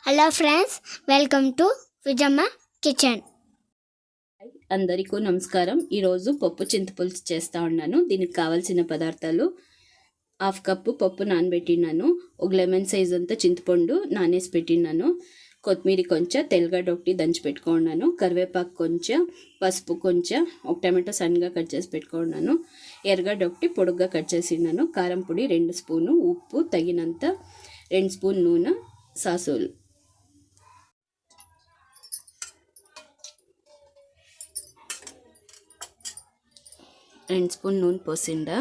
Hello friends, welcome to Vijamma kitchen. అందరికీ నమస్కారం. ఈరోజు పప్పు చింతపులుసు చేస్తూ ఉన్నాను. దీనికి కావాల్సిన పదార్థాలు: 1/2 కప్పు పప్పు నానబెట్టినాను, ఒక లెమన్ సైజ్ అంతా చింతపండు నానేసి పెట్టినాను, కొత్తిమీర కొంచెం, తెల్లగడ్డ ఒకటి దంచి పెట్టుకున్నాను, కరివేపాకు కొంచెం, పసుపు కొంచెం, ఒక టమాటో సన్నగా కట్ చేసి పెట్టుకున్నాను, ఎర్రగడ్డ ఒకటి పొడుగ్గా కట్ చేసినాను, కారం పొడి 2 స్పూను, ఉప్పు తగినంత, 2 స్పూన్ నూనె, సాసులు. 2 స్పూన్ నూనె పోసిండా.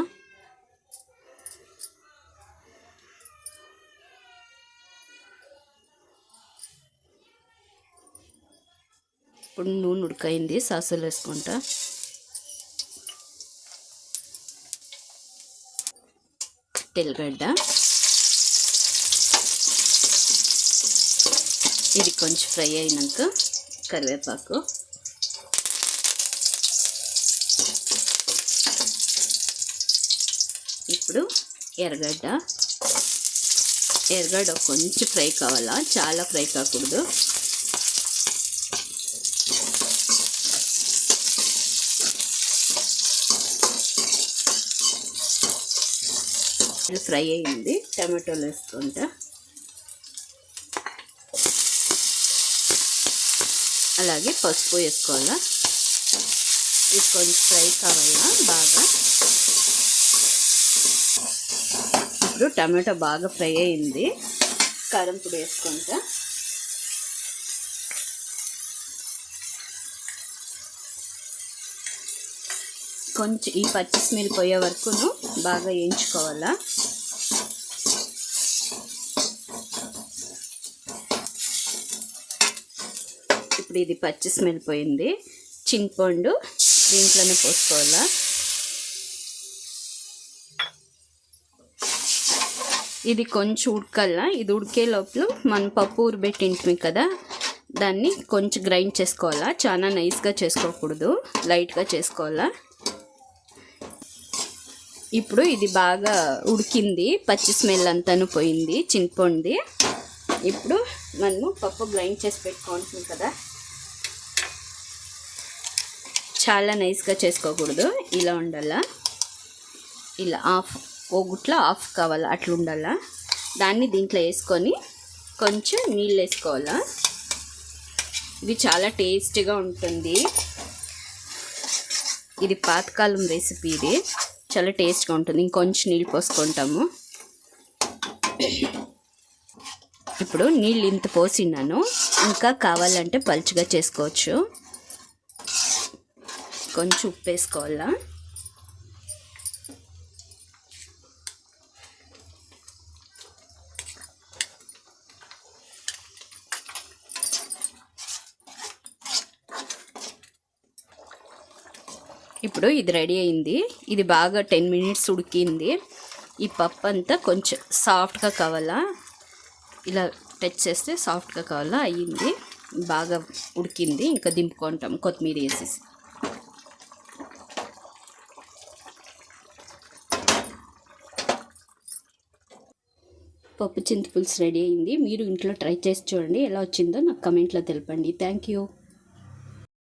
ఇప్పుడు నూనె ఉడకైంది, సాసులు వేసుకుంటా. తెల్లగడ్డ, ఇది కొంచెం ఫ్రై అయినాక కరివేపాకు, ఇప్పుడు ఎర్రగడ్డ కొంచెం ఫ్రై కావాలా, చాలా ఫ్రై కాకూడదు. ఫ్రై అయింది, టమాటోలు వేసుకుంటా. అలాగే పసుపు వేసుకోవాలా, ఇది కొంచెం ఫ్రై కావాలా బాగా. ఇప్పుడు టమాటో బాగా ఫ్రై అయింది, కారం పొడి వేసుకుంటా. కొంచెం ఈ పచ్చి స్మెల్ పోయే వరకును బాగా వేయించుకోవాలా. ఇప్పుడు ఇది పచ్చి స్మెల్ పోయింది, చింతపండు దీంట్లోనే పోసుకోవాలా. ఇది కొంచెం ఉడకల్లా. ఇది ఉడికే లోపల మనం పప్పు ఊరబెట్టింటిమి కదా, దాన్ని కొంచెం గ్రైండ్ చేసుకోవాలా. చాలా నైస్గా చేసుకోకూడదు, లైట్గా చేసుకోవాలా. ఇప్పుడు ఇది బాగా ఉడికింది, పచ్చి స్మెల్ అంతాను పోయింది చింతపండుది. ఇప్పుడు మనము పప్పు గ్రైండ్ చేసి పెట్టుకుంటున్నాం కదా, చాలా నైస్గా చేసుకోకూడదు, ఇలా ఉండాలా. ఇలా ఓ గుట్ల హాఫ్ కావాలా, అట్లా ఉండాలా. దాన్ని దీంట్లో వేసుకొని కొంచెం నీళ్ళు వేసుకోవాలా. ఇది చాలా టేస్టీగా ఉంటుంది. ఇది పాతకాలం రెసిపీ, ఇది చాలా టేస్ట్గా ఉంటుంది. ఇంకొంచెం నీళ్ళు పోసుకుంటాము. ఇప్పుడు నీళ్ళు ఇంత పోసినాను, ఇంకా కావాలంటే పలుచగా చేసుకోవచ్చు. కొంచెం ఉప్పు వేసుకోవాలా. ఇప్పుడు ఇది రెడీ అయింది. ఇది బాగా 10 మినిట్స్ ఉడికింది. ఈ పప్పు అంతా కొంచెం సాఫ్ట్గా కావాలా, ఇలా టచ్ చేస్తే సాఫ్ట్గా కావాలా. అయ్యింది, బాగా ఉడికింది. ఇంకా దింపుకుంటాం కొత్తిమీర వేసేసి. పప్పు చింతపులుసు రెడీ అయింది. మీరు ఇంట్లో ట్రై చేసి చూడండి, ఎలా వచ్చిందో నాకు కమెంట్లో తెలపండి. Thank you.